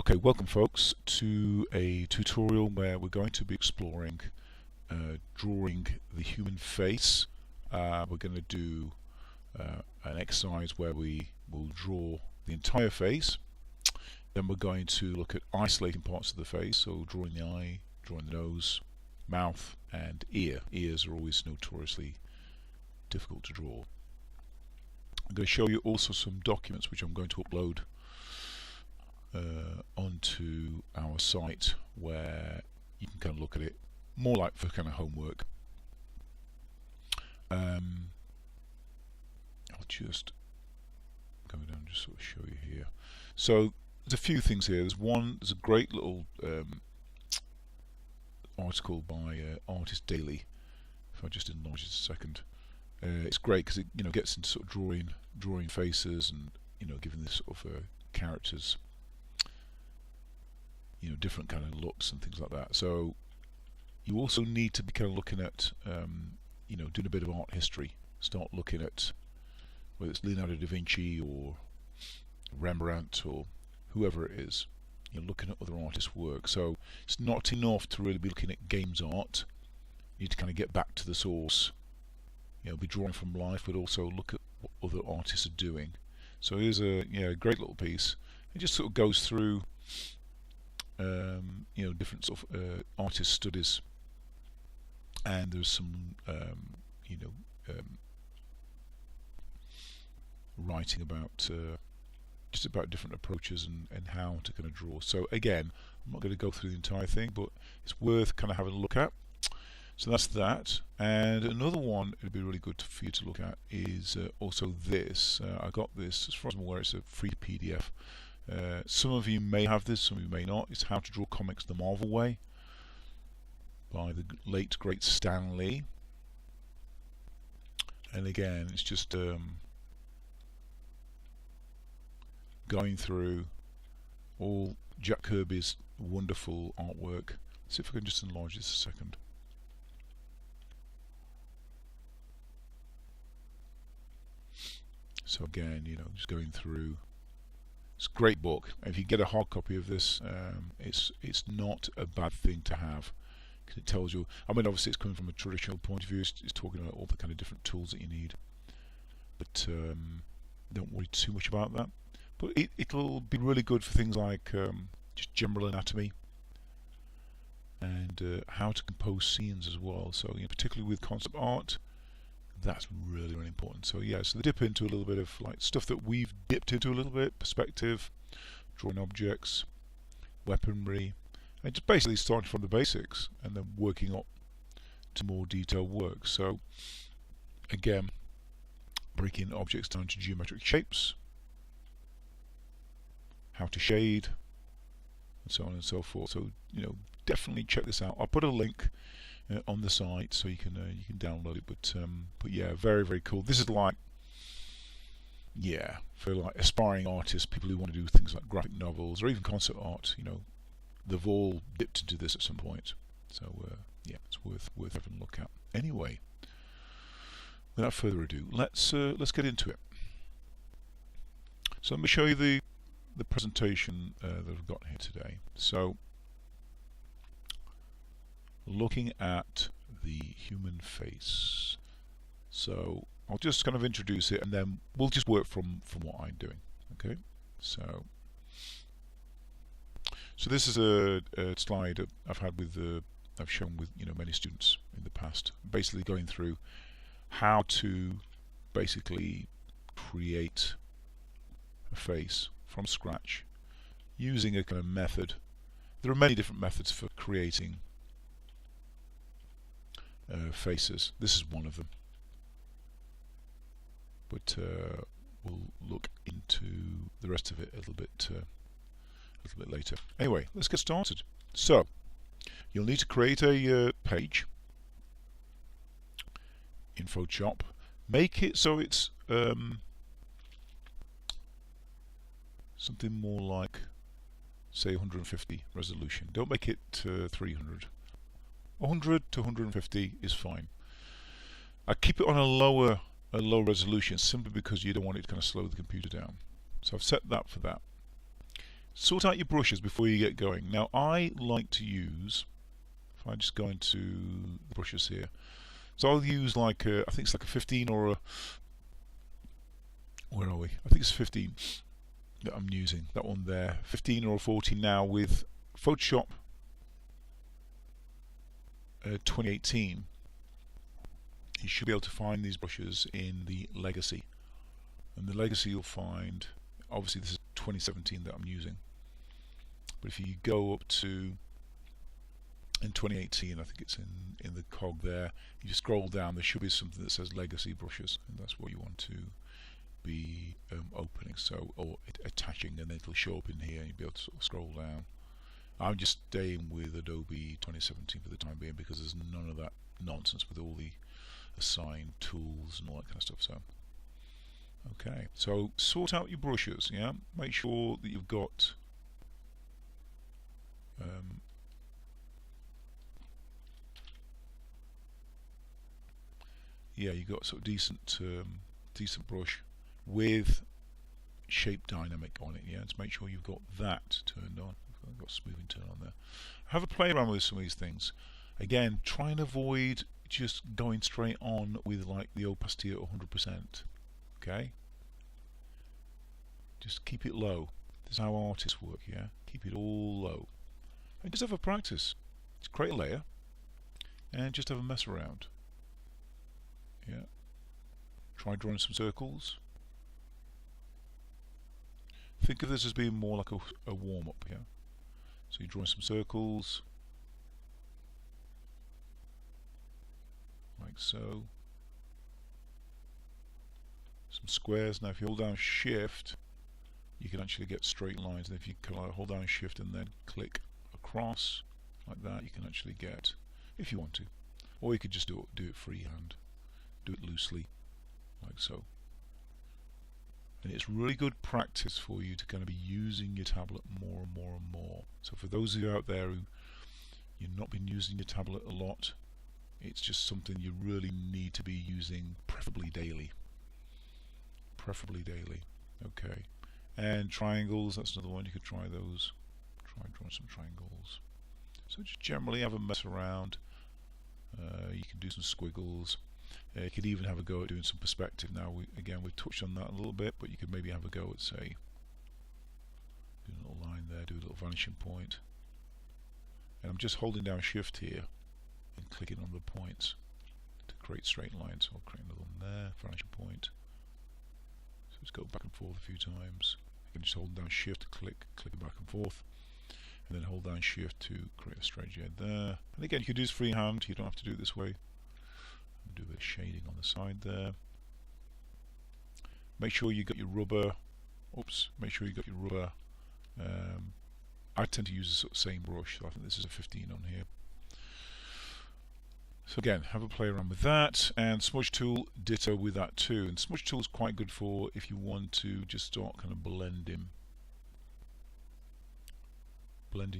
Okay, welcome folks to a tutorial where we're going to be exploring drawing the human face. We're going to do an exercise where we will draw the entire face. Then we're going to look at isolating parts of the face, so drawing the eye, drawing the nose, mouth and ear. Ears are always notoriously difficult to draw. I'm going to show you also some documents which I'm going to upload onto our site where you can kind of look at it more like for kind of homework. I'll just go down and just sort of show you here. So there's a few things here. There's a great little article by Artist Daily. If I just enlarge it a second, it's great because it gets into sort of drawing faces and giving this sort of characters different kind of looks and things like that. So you also need to be kind of looking at doing a bit of art history. Start looking at whether it's Leonardo da Vinci or Rembrandt or whoever it is. You're looking at other artists' work. So it's not enough to really be looking at games art. You need to kind of get back to the source. Be drawing from life, but also look at what other artists are doing. So here's a great little piece. It just sort of goes through different sort of artist studies, and there's some writing about just about different approaches and how to kind of draw. So again, I'm not going to go through the entire thing, but it's worth kind of having a look at. So that's that. And another one it'd be really good for you to look at is also this. I got this, as far as I'm aware, it's a free PDF. Some of you may have this, some of you may not. It's How to Draw Comics the Marvel Way by the late great Stan Lee. And again, it's just going through all Jack Kirby's wonderful artwork. Let's see if I can just enlarge this a second. So again, just going through. It's a great book. If you get a hard copy of this, it's not a bad thing to have, because it tells you. I mean, obviously, it's coming from a traditional point of view. It's talking about all the kind of different tools that you need, but don't worry too much about that. But it'll be really good for things like just general anatomy and how to compose scenes as well. So, particularly with concept art. That's really, really important. So yeah, so they dip into a little bit of like stuff that we've dipped into a little bit: perspective, drawing objects, weaponry, and just basically starting from the basics and then working up to more detailed work. So again, breaking objects down to geometric shapes, how to shade, and so on and so forth. So definitely check this out. I'll put a link on the site so you can download it, but yeah, very, very cool. This is like, for like aspiring artists, people who want to do things like graphic novels or even concept art. They've all dipped into this at some point. So yeah, it's worth having a look at. Anyway, without further ado, let's get into it. So let me show you the presentation that I've got here today. So, looking at the human face. So I'll just kind of introduce it and then we'll just work from what I'm doing. Okay, so this is a slide I've had with I've shown with many students in the past, basically going through how to basically create a face from scratch using a kind of method. There are many different methods for creating faces. This is one of them, but we'll look into the rest of it a little bit later. Anyway, let's get started. So you'll need to create a page in Photoshop. Make it so it's something more like, say, 150 resolution. Don't make it 300. 100 to 150 is fine. I keep it on a low resolution simply because you don't want it to kind of slow the computer down. So I've set that for that. sort out your brushes before you get going. Now I like to use, if I just go into the brushes here, so I'll use like I think it's like a 15 or a, where are we? I think it's 15 that I'm using, that one there, 15 or a 14 now with Photoshop 2018. You should be able to find these brushes in the Legacy, and the Legacy you'll find, obviously this is 2017 that I'm using, but if you go up to in 2018, I think it's in the cog there, you just scroll down, there should be something that says Legacy brushes, and that's what you want to be opening, so, or attaching, and it'll show up in here and you'll be able to sort of scroll down. I'm just staying with Adobe 2017 for the time being because there's none of that nonsense with all the assigned tools and all that kind of stuff. So okay, so sort out your brushes, yeah, make sure that you've got yeah, you've got sort of decent brush with shape dynamic on it, yeah, to make sure you've got that turned on. I've got smoothing turn on there. Have a play around with some of these things. Again, try and avoid just going straight on with like the opacity at 100%. Okay? Just keep it low. This is how artists work, yeah? Keep it all low. And just have a practice. Just create a layer and just have a mess around. Yeah. Try drawing some circles. Think of this as being more like a warm-up, yeah? So you're drawing some circles, like so. Some squares. Now if you hold down Shift, you can actually get straight lines, and if you hold down Shift and then click across, like that, you can actually get, if you want to. Or you could just do it freehand. Do it loosely, like so. And it's really good practice for you to kind of be using your tablet more and more and more. So for those of you out there who you've not been using your tablet a lot, it's just something you really need to be using, preferably daily. Preferably daily. Okay. And triangles, that's another one, you could try those. Try drawing some triangles. So just generally have a mess around. You can do some squiggles. You could even have a go at doing some perspective. Now, we've touched on that a little bit, but you could maybe have a go at, say, do a little line there, do a little vanishing point. And I'm just holding down Shift here and clicking on the points to create straight lines. So I'll create another one there, vanishing point. So just go back and forth a few times. You can just hold down Shift, click back and forth, and then hold down Shift to create a straight edge there. And again, you can do this freehand, you don't have to do it this way. Do a bit of shading on the side there. Make sure you got your rubber. Make sure you got your rubber. I tend to use the sort of same brush, so I think this is a 15 on here. So again, have a play around with that, and Smudge Tool, ditto with that too. And Smudge Tool is quite good for if you want to just start kind of blending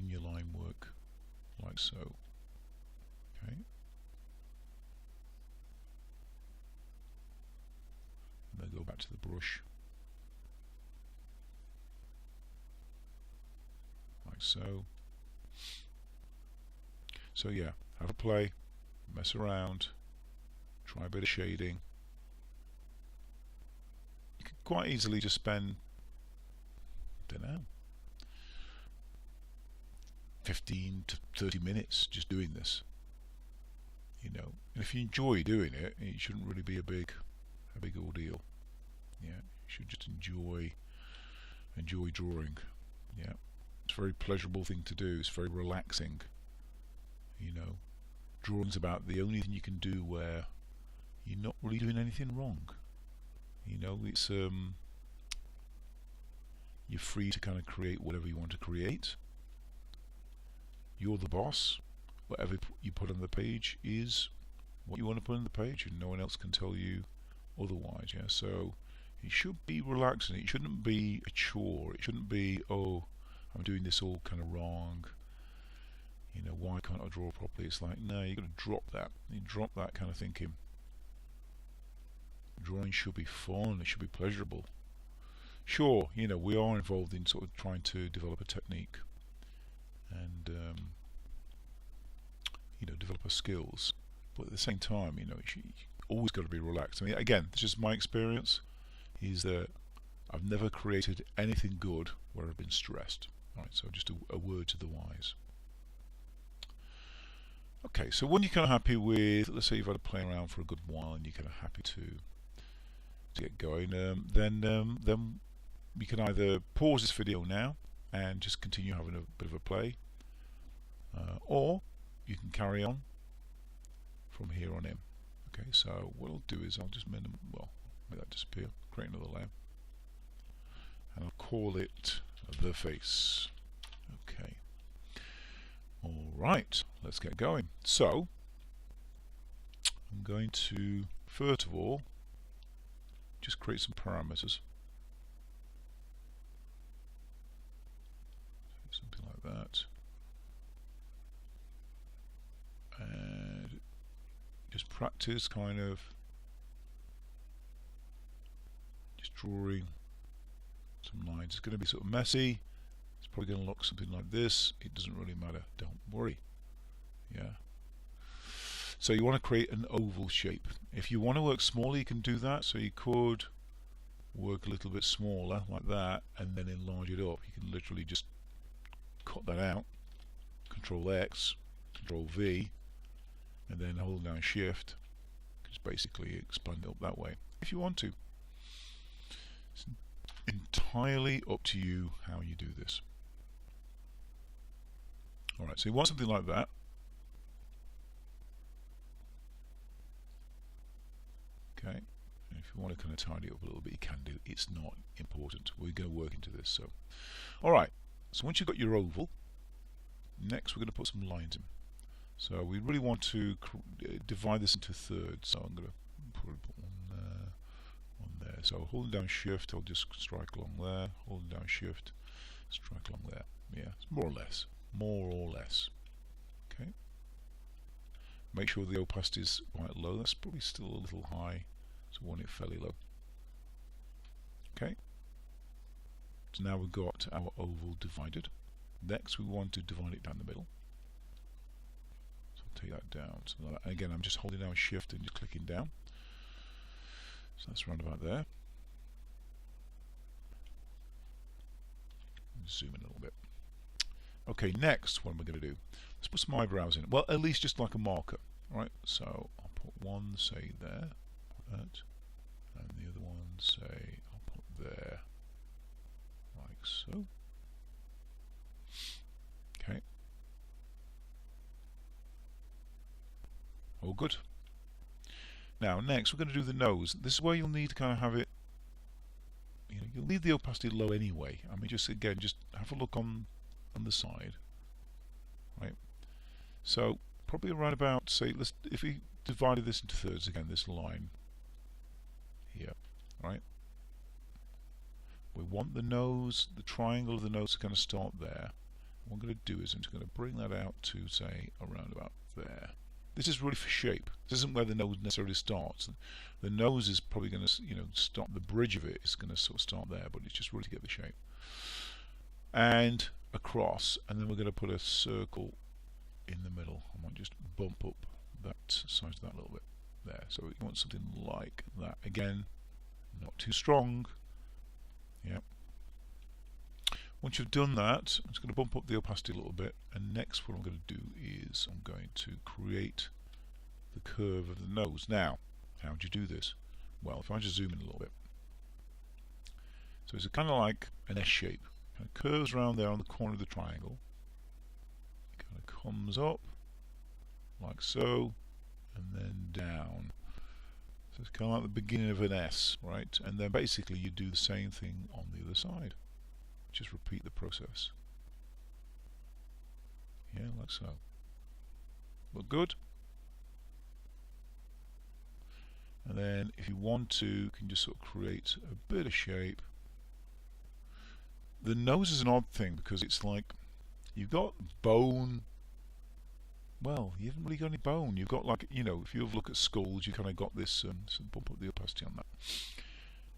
your line work, like so. Okay. And then go back to the brush, like so. So yeah, have a play, mess around, try a bit of shading. You can quite easily just spend, I don't know, 15 to 30 minutes just doing this. You know, and if you enjoy doing it, it shouldn't really be a big ordeal. Yeah, you should just enjoy drawing. Yeah, it's a very pleasurable thing to do. It's very relaxing. You know, drawing's about the only thing you can do where you're not really doing anything wrong. You know, it's you're free to kind of create whatever you want to create. You're the boss. Whatever you put on the page is what you want to put on the page, and no one else can tell you otherwise. Yeah, so it should be relaxing. It shouldn't be a chore. It shouldn't be, oh, I'm doing this all kind of wrong. You know, why can't I draw properly? It's like, no, you've got to drop that. You drop that kind of thinking. Drawing should be fun. It should be pleasurable. Sure, you know, we are involved in sort of trying to develop a technique and you know, develop our skills, but at the same time, you know, you always got to be relaxed. I mean, again, this is my experience, is that I've never created anything good where I've been stressed. All right, so just a word to the wise. Okay, so when you're kind of happy with, let's say you've had a play around for a good while and you're kind of happy to get going, then you can either pause this video now and just continue having a bit of a play, or you can carry on from here on in. Okay, so what I'll do is I'll just make that disappear, create another layer, and I'll call it the face. Okay. Alright, let's get going. So, I'm going to, first of all, just create some parameters. Something like that. And just practice kind of just drawing some lines. It's going to be sort of messy. It's probably going to look something like this. It doesn't really matter. Don't worry. Yeah. So you want to create an oval shape. If you want to work smaller, you can do that. So you could work a little bit smaller like that and then enlarge it up. You can literally just cut that out. Control X, Control V, and then hold down Shift. Just basically expand it up that way if you want to. It's entirely up to you how you do this. Alright, so you want something like that. Okay, and if you want to kind of tidy it up a little bit, you can do. It's not important. We're going to work into this. So, alright, so once you've got your oval, next we're going to put some lines in. So we really want to divide this into thirds. So I'm going to put one there. So holding down Shift, I'll just strike along there. Holding down Shift, strike along there. Yeah, it's more or less. More or less. Okay. Make sure the opacity is quite low. That's probably still a little high, so we want it fairly low. Okay. So now we've got our oval divided. Next, we want to divide it down the middle. So I'll take that down. So that, again, I'm just holding down Shift and just clicking down. So that's around about there. Zoom in a little bit. Okay, next, what am I going to do? Let's put some eyebrows in. Well, at least just like a marker. Right, so I'll put one, say, there, like that, and the other one, say, I'll put there, like so. Okay. All good. Now, next, we're going to do the nose. This is where you'll need to kind of have it, you know, you'll leave the opacity low anyway. I mean, just again, just have a look on the side. Right. So probably around about, say, if we divided this into thirds again, this line here, right? We want the nose, the triangle of the nose to kind of start there. What I'm going to do is I'm just going to bring that out to, say, around about there. This is really for shape. This isn't where the nose necessarily starts. The nose is probably going to, you know, start, the bridge of it is going to sort of start there, but it's just really to get the shape. And across, and then we're going to put a circle in the middle. I might just bump up that size of that a little bit there. So we want something like that. Again, not too strong. Yep. Once you've done that, I'm just going to bump up the opacity a little bit, and next what I'm going to do is I'm going to create the curve of the nose. Now, how do you do this? Well, if I just zoom in a little bit. So it's kind of like an S shape. Kind of curves around there on the corner of the triangle. It kind of comes up like so, and then down. So it's kind of like the beginning of an S, right? And then basically you do the same thing on the other side. Just repeat the process. Yeah, like so. Look good? And then if you want to, you can just sort of create a bit of shape. The nose is an odd thing because it's like you've got bone. Well, you haven't really got any bone. You've got, like, you know, if you look at skulls, you kind of got this. So bump up the opacity on that.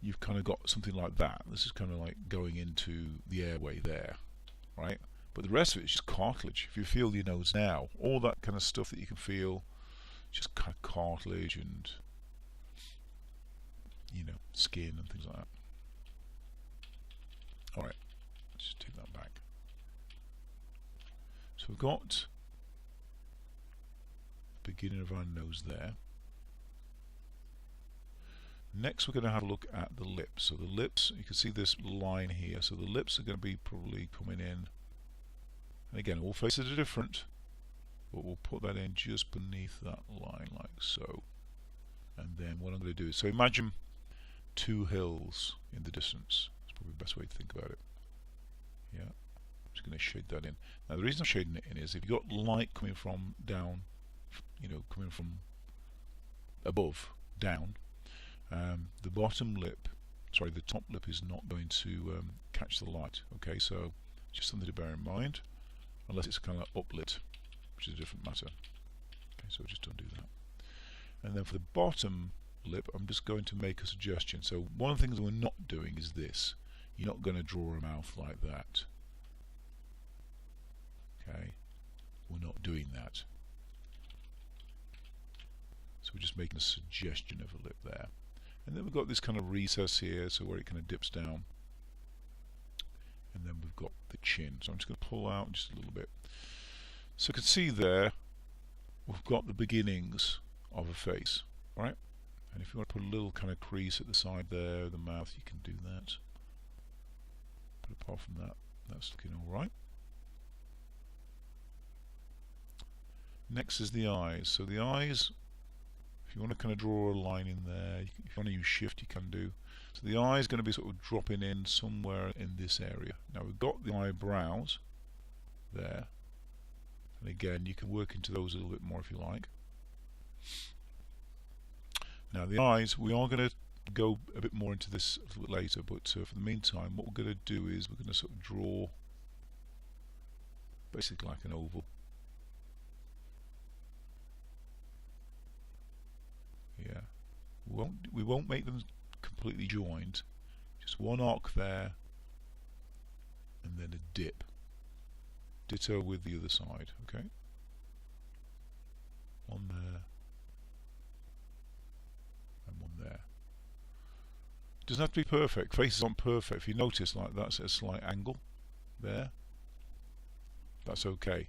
you've kind of got something like that. This is kind of like going into the airway there, right? But the rest of it is just cartilage. If you feel your nose now, all that kind of stuff that you can feel, just kind of cartilage and, you know, skin and things like that. Alright, let's just take that back. So we've got the beginning of our nose there. Next we're going to have a look at the lips. So the lips, you can see this line here. So the lips are going to be probably coming in. And again, all faces are different, but we'll put that in just beneath that line like so. And then what I'm going to do is, so imagine two hills in the distance. That's probably the best way to think about it. Yeah, I'm just going to shade that in. Now the reason I'm shading it in is if you've got light coming from down, you know, coming from above, down, the bottom lip, sorry, the top lip is not going to catch the light. Okay, so just something to bear in mind. Unless it's kind of uplit, which is a different matter. Okay, so just don't do that. And then for the bottom lip, I'm just going to make a suggestion. So one of the things we're not doing is this. You're not going to draw a mouth like that. Okay, we're not doing that. So we're just making a suggestion of a lip there. And then we've got this kind of recess here, so where it kind of dips down. And then we've got the chin. So I'm just going to pull out just a little bit. So you can see there, we've got the beginnings of a face, right? And if you want to put a little kind of crease at the side there, the mouth, you can do that. But apart from that, that's looking all right. Next is the eyes. So the eyes, if you want to kind of draw a line in there, if you want to use shift, you can do. So the eye is going to be sort of dropping in somewhere in this area. Now we've got the eyebrows there, and again you can work into those a little bit more if you like. Now the eyes, we are going to go a bit more into this a little bit later, but for the meantime what we're going to do is we're going to sort of draw basically like an oval. Yeah, we won't make them completely joined, just one arc there and then a dip. Ditto with the other side. Okay, one there and one there. It doesn't have to be perfect. Faces aren't perfect. If you notice, like that's a slight angle there, that's okay.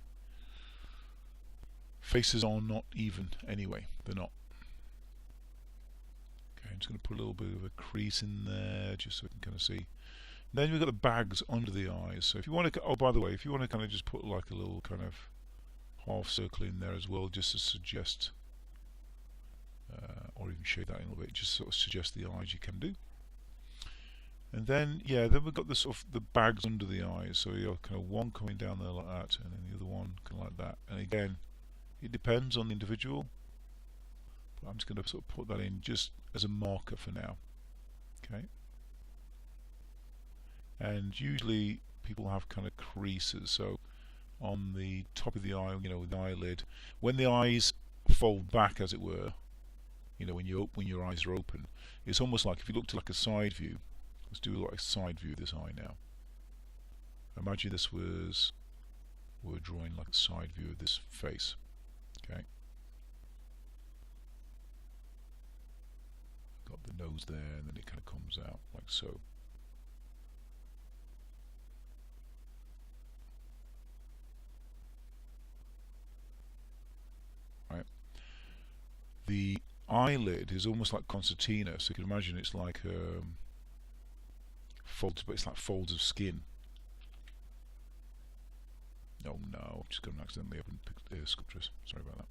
Faces are not even anyway, they're not. I'm just going to put a little bit of a crease in there just so we can kind of see. Then we've got the bags under the eyes. So if you want to, oh by the way, if you want to kind of just put like a little kind of half circle in there as well, just to suggest, or even shade that in a little bit, just sort of suggest the eyes, you can do. And then yeah, then we've got the sort of the bags under the eyes. So you're kind of one coming down there like that, and then the other one kind of like that. And again, it depends on the individual. I'm just going to sort of put that in just as a marker for now. Okay. And usually people have kind of creases. So on the top of the eye, you know, with the eyelid, when the eyes fold back, as it were, you know, when your eyes are open, it's almost like if you looked at like a side view. Let's do like a side view of this eye now. Imagine this was, we're drawing like a side view of this face. Okay. Got the nose there, and then it kind of comes out like so. Right. The eyelid is almost like concertina, so you can imagine it's like folds, but it's like folds of skin. Oh no, I'm just going to accidentally open sculptures. Sorry about that.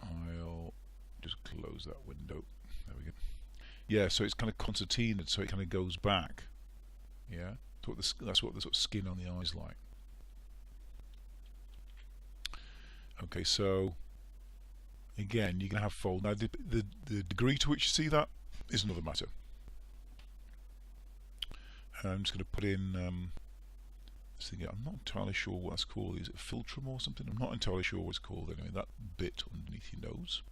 I'll just close that window. There we go. Yeah, so it's kind of concertinaed, so it kind of goes back. Yeah, that's what the sort of skin on the eyes like. Okay, so again, you're going to have fold. Now, the degree to which you see that is another matter. I'm just going to put in this thing. I'm not entirely sure what that's called. Is it philtrum or something? I'm not entirely sure what it's called. Anyway, that bit underneath your nose.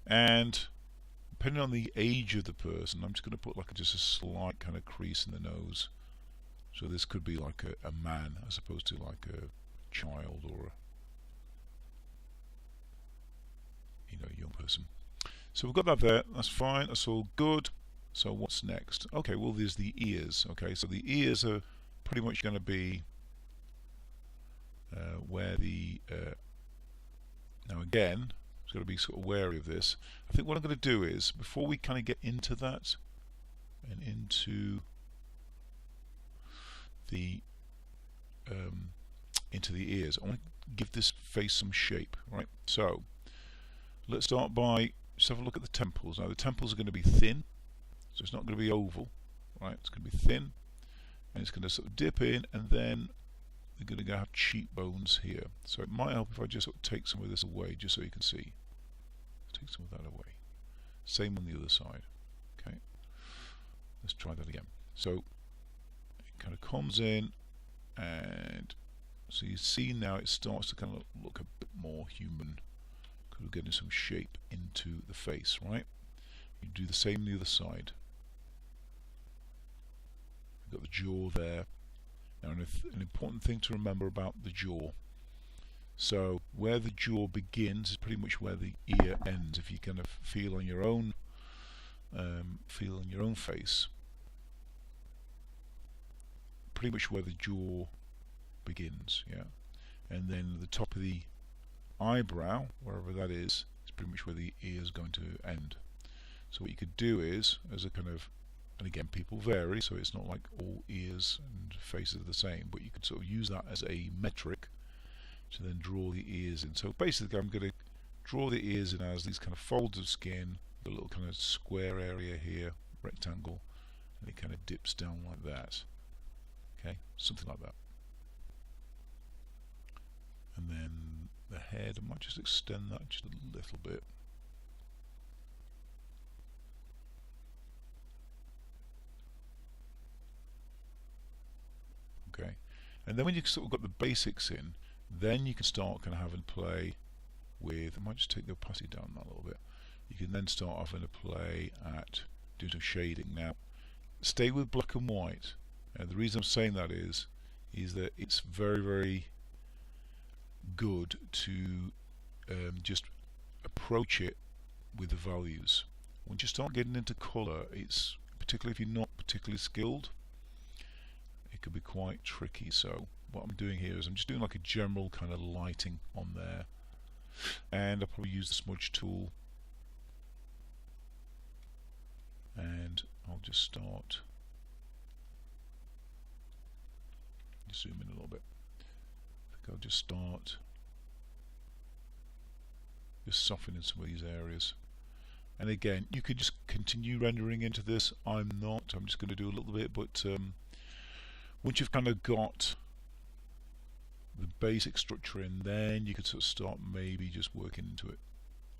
And depending on the age of the person, I'm just going to put like just a slight kind of crease in the nose. So this could be like a man as opposed to like a child or a, young person. So we've got that there. That's fine. That's all good. So what's next? Okay, well there's the ears. Okay, so the ears are pretty much going to be where the now again, it's got to be sort of wary of this. I think what I'm going to do is, before we kind of get into that and into the ears, I want to give this face some shape, right? So let's start by just have a look at the temples. Now the temples are going to be thin, so it's not going to be oval, right? It's going to be thin, and it's going to sort of dip in, and then they're going to have cheekbones here. So it might help if I just sort of take some of this away, just so you can see. Take some of that away. Same on the other side. Okay, let's try that again. So it kind of comes in, and so you see now it starts to kind of look a bit more human. We're getting some shape into the face, right? You do the same on the other side. You've got the jaw there. Now an important thing to remember about the jaw. So where the jaw begins is pretty much where the ear ends. If you kind of feel on your own face, pretty much where the jaw begins, yeah. And then the top of the eyebrow, wherever that is pretty much where the ear is going to end. So what you could do is, as a kind of, and again people vary, so it's not like all ears and faces are the same, but you could sort of use that as a metric to then draw the ears in. So basically I'm going to draw the ears in as these kind of folds of skin, a little kind of square area here, rectangle, and it kind of dips down like that. Okay, something like that. And then the head, I might just extend that just a little bit. Okay, and then when you've sort of got the basics in, then you can start kind of having play with, I might just take the opacity down a little bit. You can then start having a play at doing some shading. Now, stay with black and white. The reason I'm saying that is that it's very, very good to just approach it with the values. Once you start getting into colour, it's, particularly if you're not particularly skilled, it could be quite tricky. So what I'm doing here is I'm just doing like a general kind of lighting on there, and I'll probably use the smudge tool, and I'll just start, zoom in a little bit. I think I'll just start just softening some of these areas. And again, you could just continue rendering into this. I'm not. I'm just going to do a little bit, but once you've kind of got the basic structure in, then you could sort of start maybe just working into it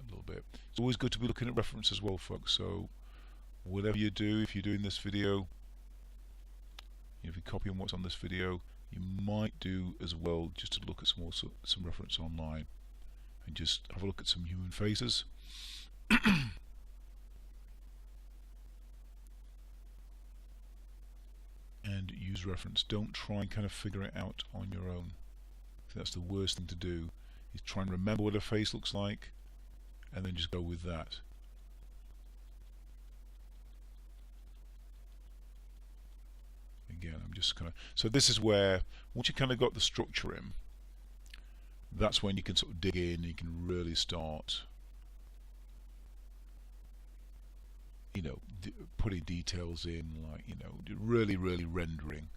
a little bit. It's always good to be looking at reference as well, folks. So whatever you do, if you're doing this video, if you're copying what's on this video, you might do as well just to look at some reference online and just have a look at some human faces. And use reference. Don't try and kind of figure it out on your own. I think that's the worst thing to do, is try and remember what a face looks like and then just go with that. Again, I'm just kind of, so this is where once you kind of got the structure in, that's when you can sort of dig in, you can really start, you know, putting details in, like, you know, really rendering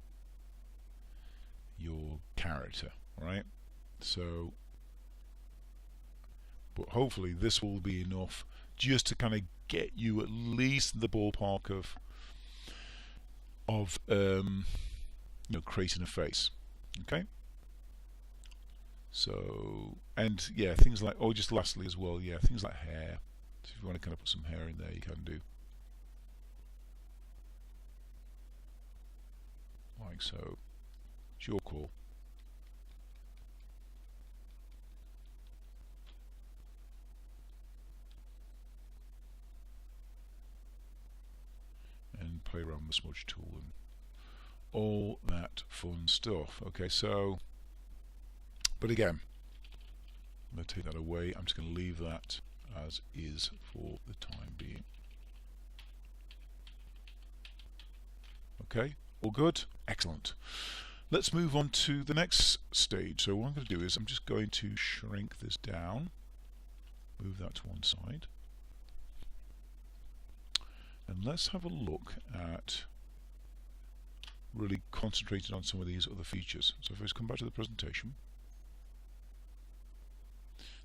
your character, right? So, but hopefully this will be enough just to kind of get you at least in the ballpark of you know, creating a face. Okay, so, and yeah, things like, oh, just lastly as well, yeah, things like hair. So if you want to kind of put some hair in there, you can do, like so. It's your call. play around with the smudge tool and all that fun stuff. Okay, so, but again, I'm going to take that away. I'm just going to leave that as is for the time being. Okay, all good? Excellent. Let's move on to the next stage. So what I'm going to do is I'm just going to shrink this down, move that to one side, and let's have a look at really concentrating on some of these other features. So if I just come back to the presentation.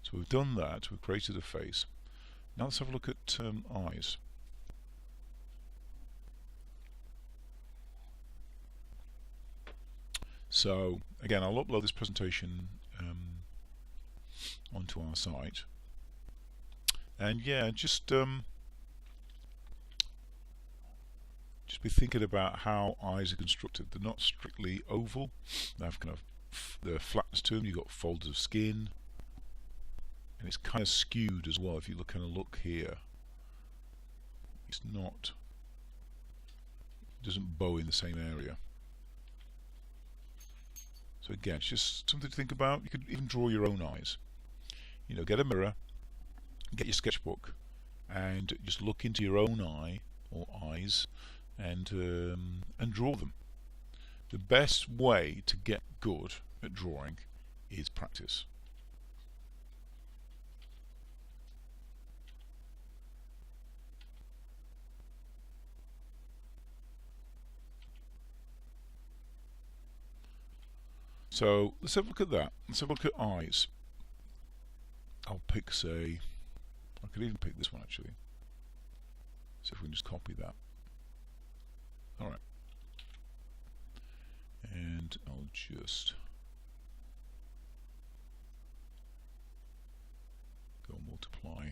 So we've done that, we've created a face. Now let's have a look at eyes. So again, I'll upload this presentation onto our site, and yeah, just be thinking about how eyes are constructed. They're not strictly oval. They have kind of the flatness to them. You've got folders of skin, and it's kind of skewed as well. If you kind of look here, it's not, it doesn't bow in the same area. So again, it's just something to think about. You could even draw your own eyes. You know, get a mirror, get your sketchbook, and just look into your own eye or eyes, and draw them. The best way to get good at drawing is practice. So let's have a look at that. Let's have a look at eyes. I'll pick, say, I could even pick this one actually. So if we can just copy that. Alright. And I'll just go multiply.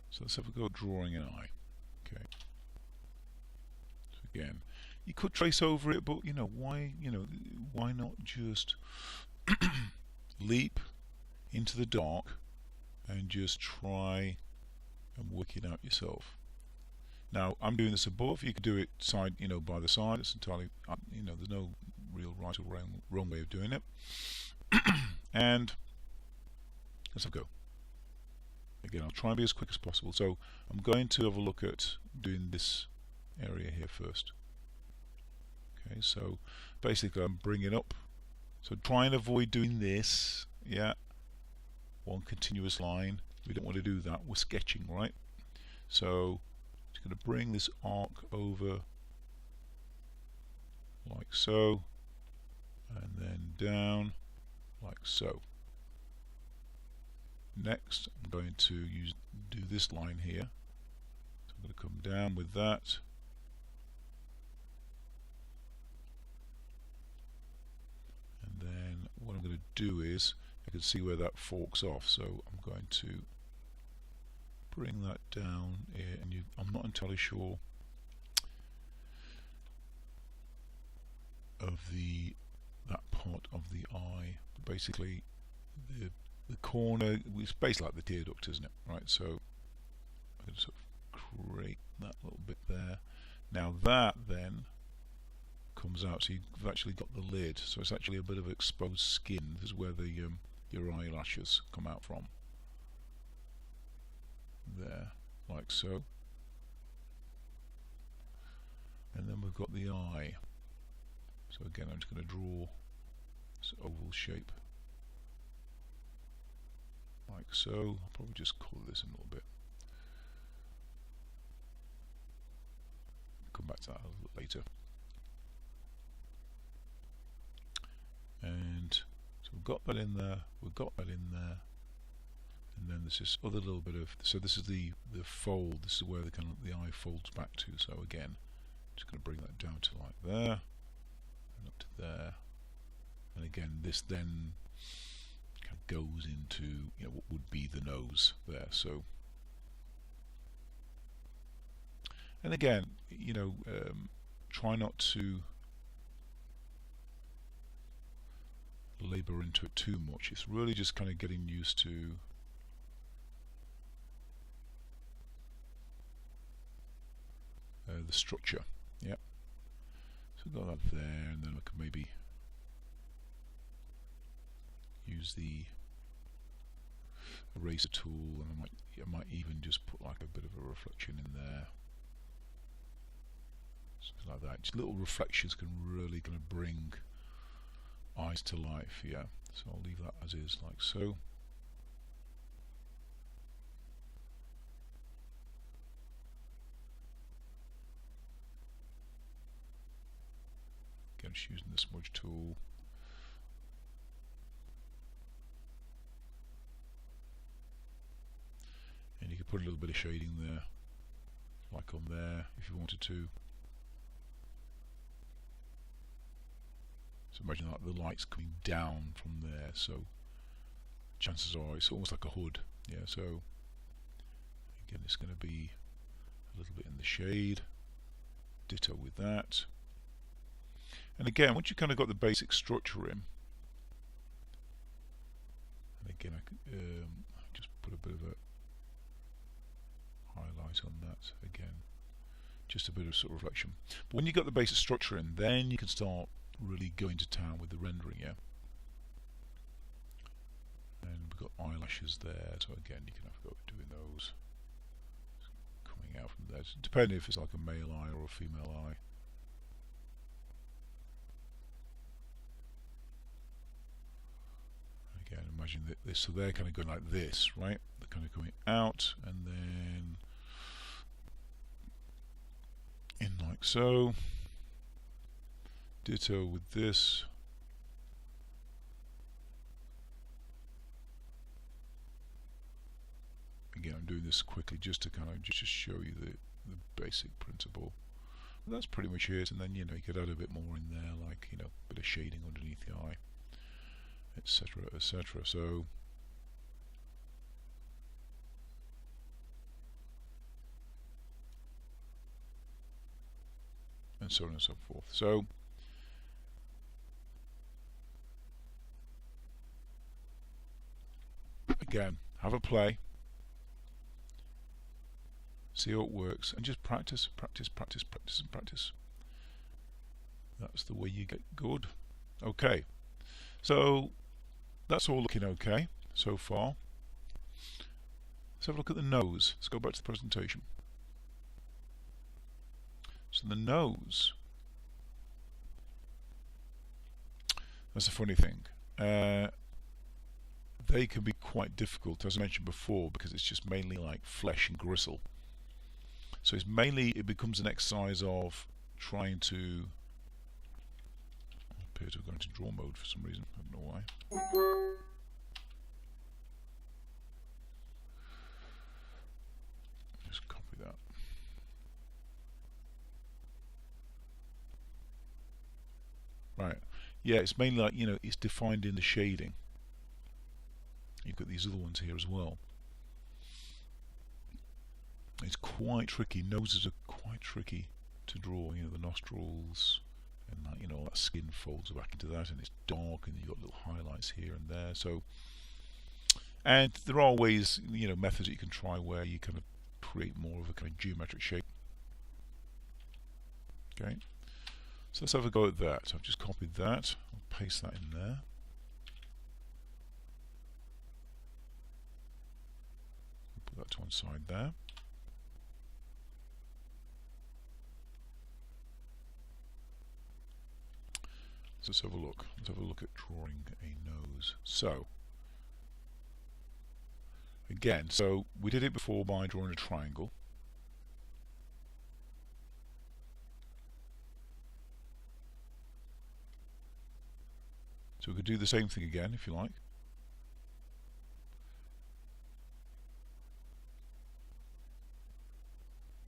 So let's have a go at drawing an eye. Okay. Again, you could trace over it, but why not just leap into the dark and just try and work it out yourself. Now I'm doing this above. You could do it side, by the side. It's entirely, there's no real right or wrong way of doing it. And let's have a go. Again, I'll try and be as quick as possible. So I'm going to have a look at doing this area here first. Okay, so basically I'm bringing up, so try and avoid doing this, yeah, one continuous line. We don't want to do that, we're sketching, right? So just going to bring this arc over like so, and then down like so. Next I'm going to do this line here, so I'm going to come down with that. Then what I'm going to do is, I can see where that forks off, so I'm going to bring that down here, and I'm not entirely sure of that part of the eye. But basically, the corner, it's basically like the tear duct, isn't it? Right. So I'm going to sort of create that little bit there. Now that then comes out, so you've actually got the lid, so it's actually a bit of exposed skin. This is where the your eyelashes come out from. There, like so. And then we've got the eye. So again, I'm just going to draw this oval shape, like so. I'll probably just colour this in a little bit. Come back to that a little bit later. And so we've got that in there, we've got that in there, and then there's this other little bit of, so this is the fold, this is where the eye folds back to. So again, just going to bring that down to like there, and up to there, and again this then kind of goes into what would be the nose there. So, and again, try not to labour into it too much. It's really just kind of getting used to of the structure. Yep. So we've got that there, and then I can maybe use the eraser tool, and I might even just put like a bit of a reflection in there, something like that. Just little reflections can really kind of bring eyes to life. Yeah, so I'll leave that as is, like so. Again, just using the smudge tool. And you can put a little bit of shading there, like on there, if you wanted to. So imagine like the light's coming down from there, so chances are it's almost like a hood. Yeah, so again it's going to be a little bit in the shade, ditto with that. And again, once you kind of got the basic structure in, and again I could just put a bit of a highlight on that again, just a bit of sort of reflection. But when you got the basic structure in, then you can start really going to town with the rendering. Yeah, and we've got eyelashes there, so again you can have a go at doing those coming out from there, depending if it's like a male eye or a female eye. Again, imagine that this, so they're kind of going like this, right? They're kind of going out and then in like so. Ditto with this. Again, I'm doing this quickly just to kind of just show you the basic principle. But that's pretty much it, and then you could add a bit more in there, like a bit of shading underneath the eye, etc., etc. So and so on and so forth. So again, have a play, see how it works, and just practice, practice, practice, practice, and practice. That's the way you get good. Okay, so that's all looking okay so far. Let's have a look at the nose. Let's go back to the presentation. So the nose, that's a funny thing. They can be quite difficult, as I mentioned before, because it's just mainly like flesh and gristle. So it's mainly, it becomes an exercise of trying to, I appear to have gone into draw mode for some reason, I don't know why. Just copy that. Right, yeah, it's mainly like, it's defined in the shading. You've got these other ones here as well. It's quite tricky. Noses are quite tricky to draw. The nostrils, and all that skin folds back into that, and it's dark, and you've got little highlights here and there. So, and there are ways, methods that you can try where you kind of create more of a kind of geometric shape. Okay, so let's have a go at that. I've just copied that. I'll paste that in there. Put that to one side there. So let's have a look. Let's have a look at drawing a nose. So again, so we did it before by drawing a triangle. So we could do the same thing again if you like.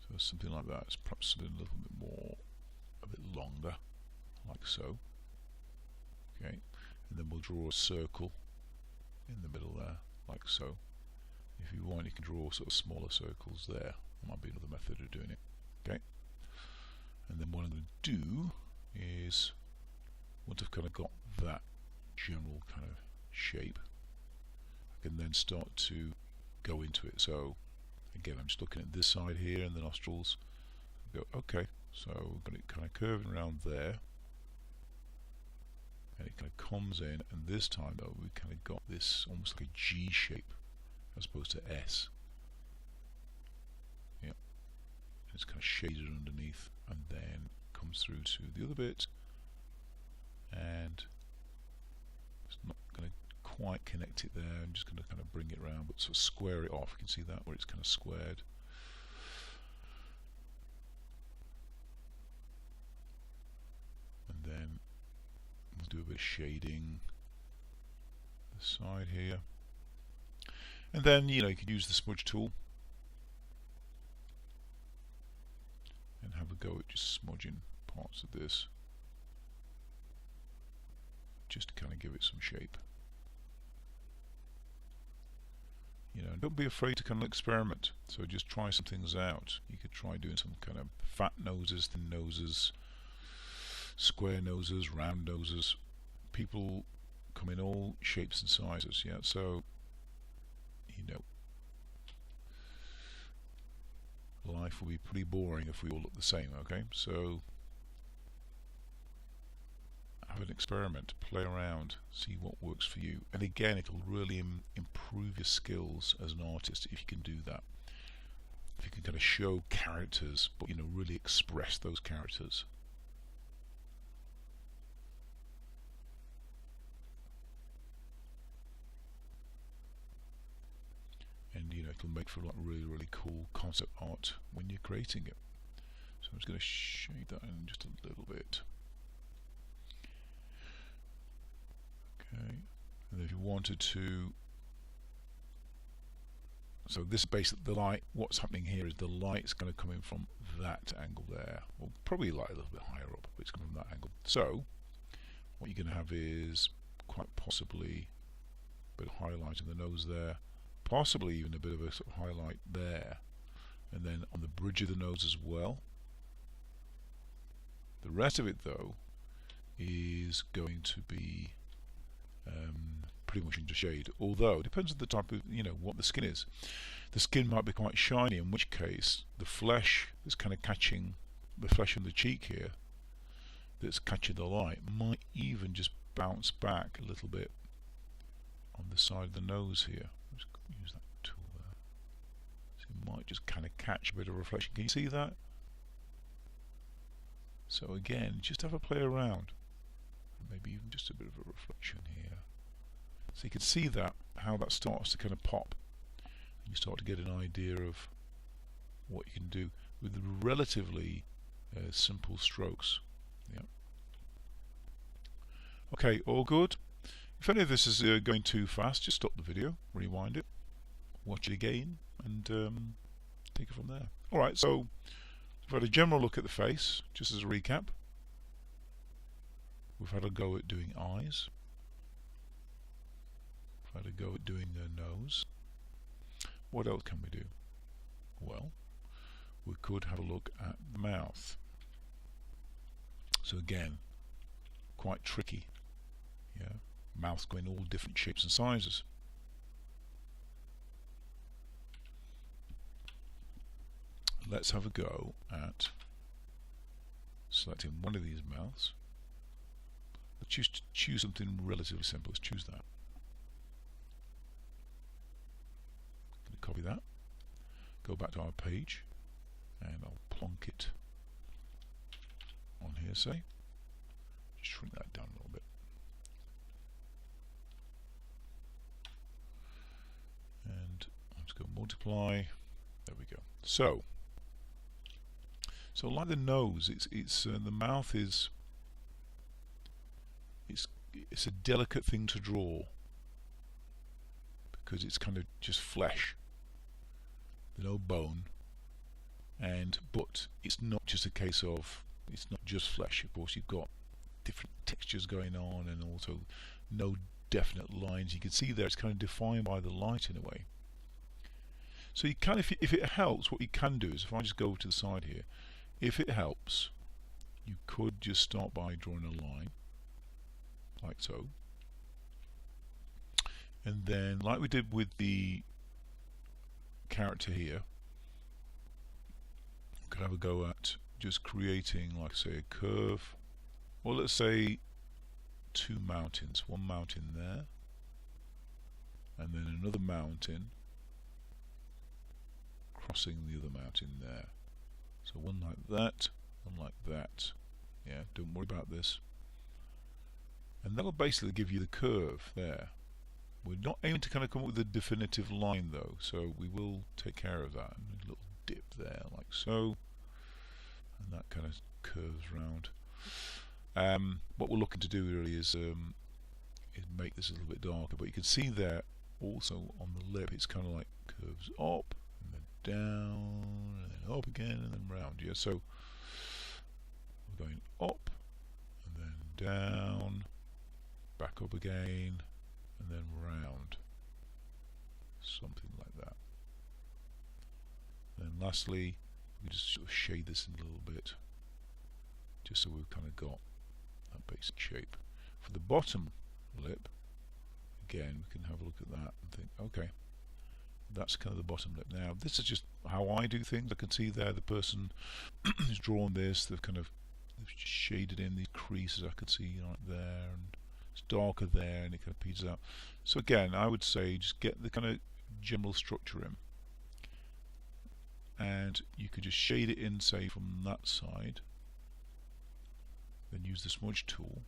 So something like that. It's perhaps something a little bit more, a bit longer, like so. Okay, and then we'll draw a circle in the middle there, like so. If you want, you can draw sort of smaller circles there. That might be another method of doing it. Okay, and then what I'm going to do is, once I've kind of got that general kind of shape, I can then start to go into it. So again, I'm just looking at this side here and the nostrils, go, okay, so we're going to kind of curving around there, and it kind of comes in, and this time though we kind of got this almost like a G shape as opposed to S. Yeah, it's kind of shaded underneath, and then comes through to the other bit, and it's not going to quite connect it there. I'm just going to kind of bring it around, but sort of square it off. You can see that where it's kind of squared. And then we'll do a bit of shading the side here. And then, you know, you could use the smudge tool and have a go at just smudging parts of this, just to kind of give it some shape. You know, don't be afraid to kind of experiment. So just try some things out. You could try doing some kind of fat noses, thin noses, square noses, round noses. People come in all shapes and sizes. Yeah, so you know, life will be pretty boring if we all look the same. Okay, so have an experiment, play around, see what works for you, and again, it'll really improve your skills as an artist if you can do that. If you can kind of show characters, but you know, really express those characters. And you know, it'll make for like really cool concept art when you're creating it. So I'm just going to shade that in just a little bit. Okay, and if you wanted to, so this basically, the light, what's happening here is the light's going to come in from that angle there, or probably like a little bit higher up, but it's coming from that angle. So what you're going to have is quite possibly a bit of highlight in the nose there, possibly even a bit of a sort of highlight there, and then on the bridge of the nose as well. The rest of it though is going to be pretty much into shade, although it depends on the type of, you know, what the skin is. The skin might be quite shiny, in which case the flesh that's kind of catching, the flesh on the cheek here that's catching the light might even just bounce back a little bit on the side of the nose here. Just use that tool there. So it might just kind of catch a bit of reflection. Can you see that? So again, just have a play around. Maybe even just a bit of a reflection here. So you can see that, how that starts to kind of pop. And you start to get an idea of what you can do with relatively simple strokes. Yeah. Okay, all good. If any of this is going too fast, just stop the video, rewind it, watch it again, and take it from there. Alright, so we've had a general look at the face, just as a recap. We've had a go at doing eyes. We've had a go at doing the nose. What else can we do? Well, we could have a look at the mouth. So again, quite tricky. Yeah, mouth's going all different shapes and sizes. Let's have a go at selecting one of these mouths. Let's choose something relatively simple. Let's choose that. I'm going to copy that, go back to our page, and I'll plonk it on here, say. Just shrink that down a little bit. And let's go multiply. There we go. So like the nose, it's the mouth is. It's a delicate thing to draw because it's kind of just flesh, no bone, but it's not just a case of, it's not just flesh. Of course, you've got different textures going on, and also no definite lines. You can see there it's kind of defined by the light in a way. So you can, if it helps, what you can do is, if I just go to the side here, if it helps, you could just start by drawing a line like so, and then like we did with the character here, could have a go at just creating, like say, a curve. Well, let's say two mountains. One mountain there, and then another mountain crossing the other mountain there. So one like that, one like that. Yeah, don't worry about this. And that'll basically give you the curve there. We're not aiming to kind of come up with a definitive line though, so we will take care of that. A little dip there, like so, and that kind of curves round. What we're looking to do really is make this a little bit darker, but you can see there also on the lip it's kind of like curves up and then down and then up again and then round. Yeah, so we're going up and then down, back up again, and then round, something like that. And then lastly, we just sort of shade this in a little bit, just so we've kind of got that basic shape. For the bottom lip, again, we can have a look at that and think, okay, that's kind of the bottom lip. Now, this is just how I do things. I can see there the person who's drawn this, they've shaded in these creases. I could see right there, and it's darker there, and it kind of peels out. So again, I would say just get the kind of general structure in, and you could just shade it in, say, from that side, then use the smudge tool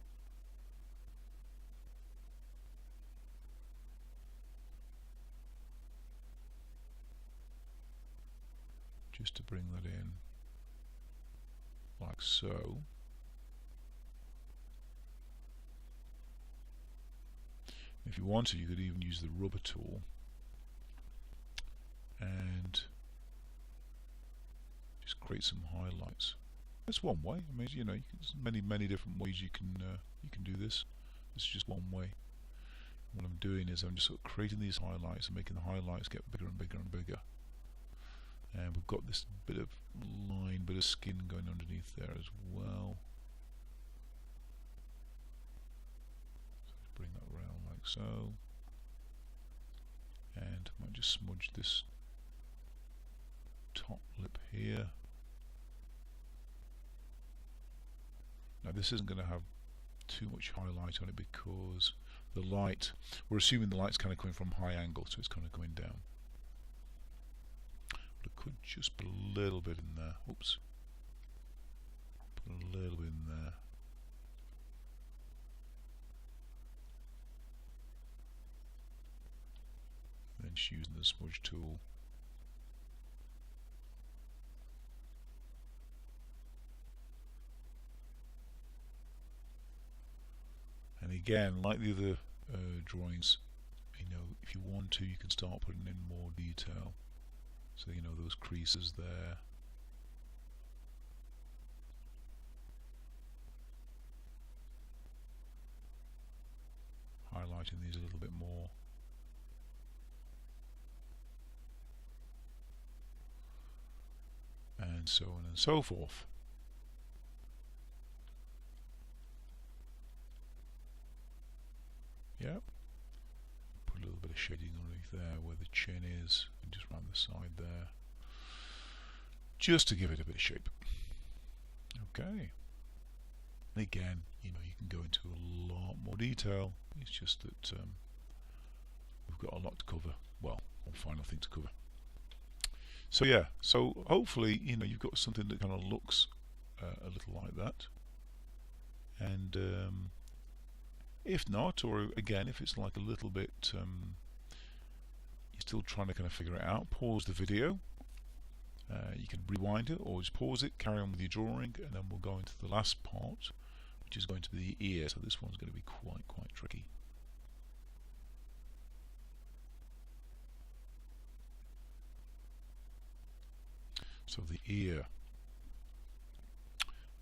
just to bring that in like so. If you want to, you could even use the rubber tool and just create some highlights. That's one way. I mean, you know, there's many different ways you can do this. This is just one way. What I'm doing is I'm just sort of creating these highlights and making the highlights get bigger and bigger and bigger. And we've got this bit of line, bit of skin going underneath there as well. So let's bring that around like so. And I might just smudge this top lip here. Now this isn't going to have too much highlight on it because the light, we're assuming the light's kind of coming from high angle, so it's kind of going down. But I could just put a little bit in there. Oops. Put a little bit in there. Then just using the smudge tool. And again, like the other drawings, you know, if you want to, you can start putting in more detail. So, you know, those creases there. Highlighting these a little bit more. And so on and so forth. Yep. Put a little bit of shading underneath there where the chin is, and just round the side there, just to give it a bit of shape. Okay. And again, you know, you can go into a lot more detail. It's just that we've got a lot to cover. Well, one final thing to cover. So yeah, so hopefully, you know, you've got something that kind of looks a little like that. And if not, or again, if it's like a little bit, you're still trying to kind of figure it out, pause the video. You can rewind it, or just pause it, carry on with your drawing, and then we'll go into the last part, which is going to be the ear. So this one's going to be quite tricky. So the ear,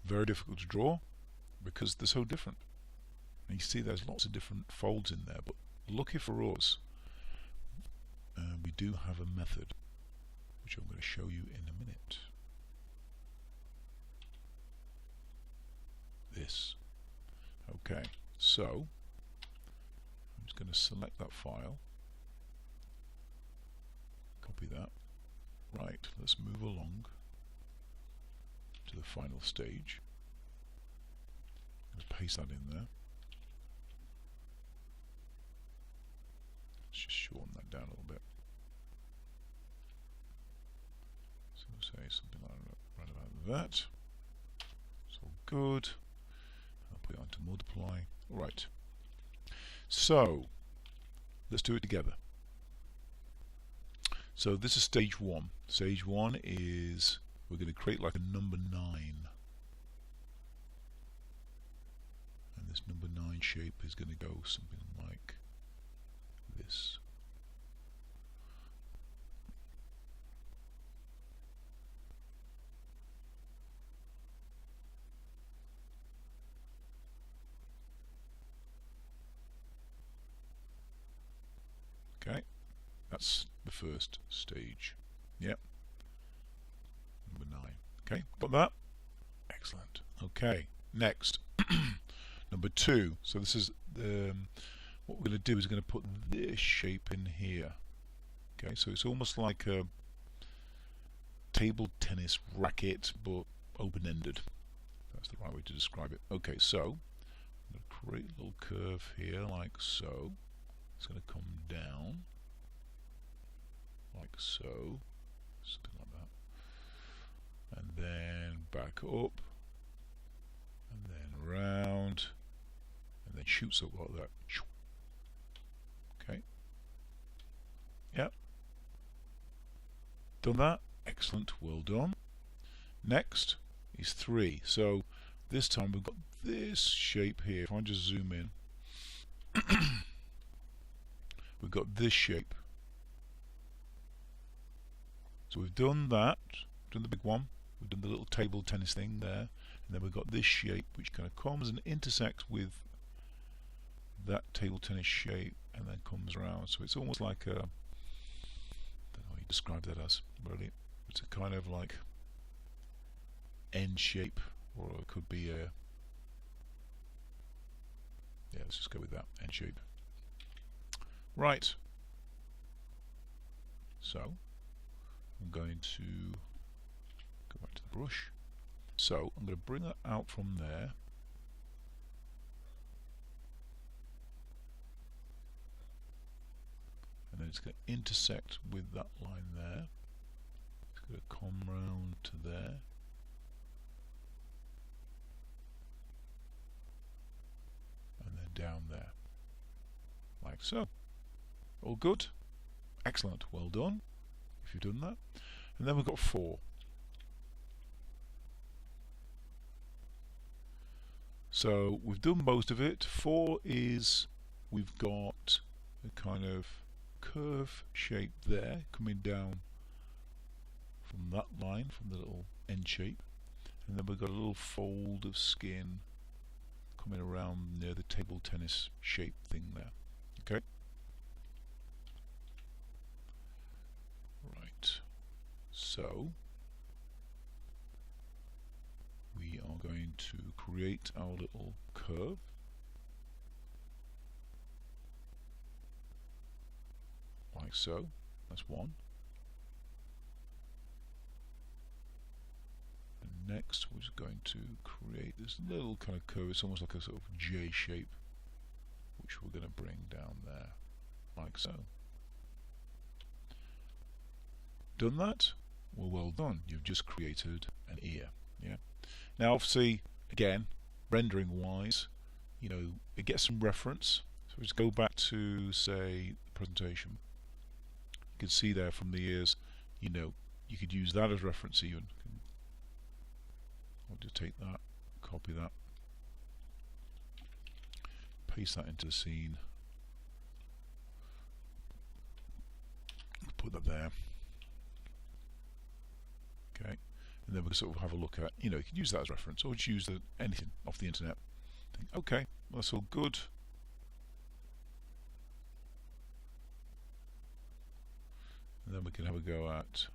very difficult to draw because they're so different. And you see there's lots of different folds in there, but lucky for us, we do have a method which I'm going to show you in a minute. This. Okay, so I'm just going to select that file, copy that. Right, let's move along. final stage. Let's paste that in there. Let's just shorten that down a little bit. So we'll say something like right about that. It's all good. I'll put it on to multiply. Right. So let's do it together. So this is stage 1. Stage 1 is we're going to create like a number 9. And this number 9 shape is going to go something like this. Okay, that's the first stage. Yep. Number 9. Okay, got that? Excellent. Okay, next. Number 2. So this is what we're going to do is we're going to put this shape in here. Okay, so it's almost like a table tennis racket, but open-ended. That's the right way to describe it. Okay, so I'm going to create a little curve here, like so. It's going to come down, like so, something like that, and then back up, and then round, and then shoots up like that. Okay. Yep. Done that. Excellent. Well done. Next is 3. So this time we've got this shape here. If I just zoom in, we've got this shape. So we've done that, done the big one, we've done the little table tennis thing there, and then we've got this shape which kind of comes and intersects with that table tennis shape and then comes around. So it's almost like a, I don't know how you describe that as, really. It's a kind of like N shape, or it could be a, yeah, let's just go with that, N shape. Right, so I'm going to go back to the brush. So I'm going to bring that out from there, and then it's going to intersect with that line there. It's going to come round to there, and then down there, like so. All good? Excellent. Well done if you've done that. And then we've got 4. So we've done most of it. 4 is we've got a kind of curve shape there coming down from that line, from the little end shape, and then we've got a little fold of skin coming around near the table tennis shape thing there. Okay. Right. So we are going to create our little curve. Like so. That's one. And next we're just going to create this little kind of curve. It's almost like a sort of J shape, which we're going to bring down there, like so. Done that? Well done. You've just created an ear. Yeah. Now obviously, again, rendering wise, you know, it gets some reference. So let's go back to, say, the presentation. You can see there from the ears, you know, you could use that as reference even. I'll just take that, copy that, paste that into the scene, put that there. Okay, and then we'll sort of have a look at, you know, you can use that as reference, or just use anything off the internet. Think, okay, well, that's all good. And then we can have a go at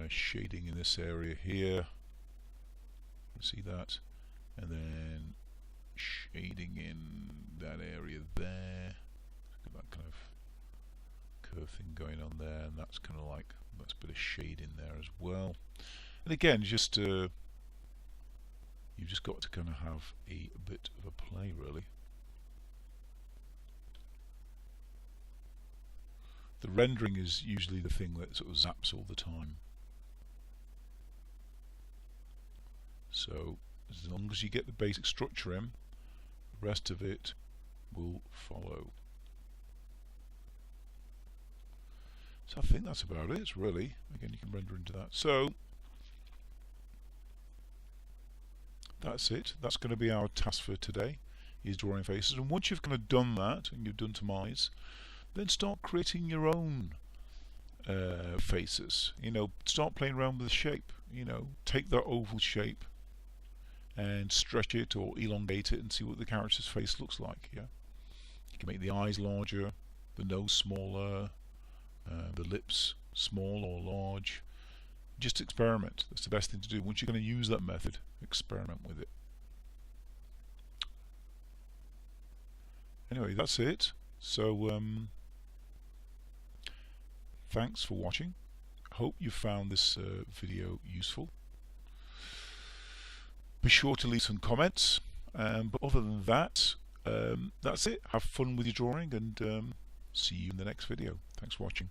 shading in this area here. You see that, and then shading in that area there. Got that kind of curve thing going on there, and that's kind of like, that's a bit of shade in there as well. And again, just you've just got to kind of have a bit of a play, really. The rendering is usually the thing that sort of zaps all the time. So as long as you get the basic structure in, the rest of it will follow. So I think that's about it, really. Again, you can render into that. So that's it. That's going to be our task for today, is drawing faces. And once you've kind of done that, and you've done some eyes, then start creating your own faces. You know, start playing around with the shape. You know, take that oval shape and stretch it or elongate it and see what the character's face looks like. Yeah, you can make the eyes larger, the nose smaller, the lips small or large. Just experiment. That's the best thing to do. Once you're going to use that method, experiment with it. Anyway, that's it. So thanks for watching. Hope you found this video useful. Be sure to leave some comments, but other than that, that's it. Have fun with your drawing, and see you in the next video. Thanks for watching.